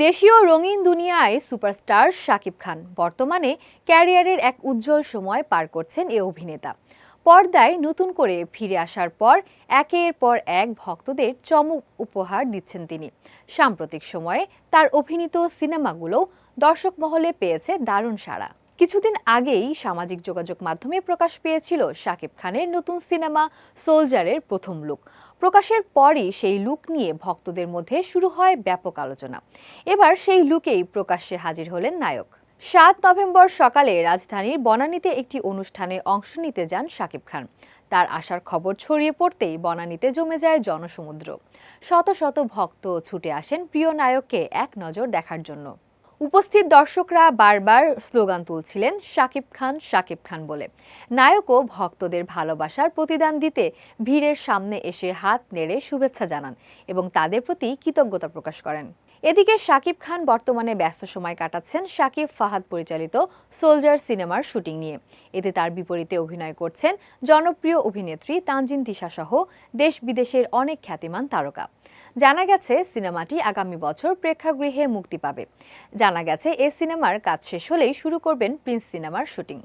দেশীয় রঙিন দুনিয়ায় সুপারস্টার শাকিব খান বর্তমানে ক্যারিয়ারের এক উজ্জ্বল সময় পার করছেন এই অভিনেতা। পর্দায় নতুন করে ফিরে আসার পর একের পর এক ভক্তদের চমক উপহার দিচ্ছেন তিনি। সাম্প্রতিক সময়ে তার অভিনীত সিনেমাগুলো দর্শক মহলে পেয়েছে দারুণ সাড়া। কিছুদিন আগেই সামাজিক যোগাযোগ মাধ্যমে প্রকাশ পেয়েছিল শাকিব খানের নতুন সিনেমা সোলজারের প্রথম লুক। প্রকাশের পরই সেই লুক নিয়ে ভক্তদের মধ্যে শুরু হয় ব্যাপক আলোচনা। এবার সেই লুকেই প্রকাশ্যে হাজির হলেন নায়ক। ৭ নভেম্বর সকালে রাজধানীর বনানীতে একটি অনুষ্ঠানে অংশ নিতে যান শাকিব খান। তার আসার খবর ছড়িয়ে পড়তেই বনানীতে জমে যায় জনসমুদ্র। শত শত ভক্ত ছুটে আসেন প্রিয় নায়ককে এক নজর দেখার জন্য। উপস্থিত দর্শকরা বারবার স্লোগান তুলছিলেন শাকিব খান বলে। নায়কও ভক্তদের ভালোবাসার প্রতিদান দিতে ভিড়ের সামনে এসে হাত নেড়ে শুভেচ্ছা জানান এবং তাদের প্রতি কৃতজ্ঞতা প্রকাশ করেন। এদিকে শাকিব খান বর্তমানে ব্যস্ত সময় কাটাচ্ছেন শাকিব ফাহাদ পরিচালিত সোলজার সিনেমার শুটিং নিয়ে। এতে তার বিপরীতে অভিনয় করছেন জনপ্রিয় অভিনেত্রী তানজিন তিশা সহ দেশ বিদেশের অনেক খ্যাতিমান তারকা। জানা গেছে সিনেমাটি আগামী বছর প্রেক্ষাগৃহে মুক্তি পাবে। জানা গেছে এই সিনেমার কাজ শেষ হলেই শুরু করবেন প্রিন্স সিনেমার শুটিং।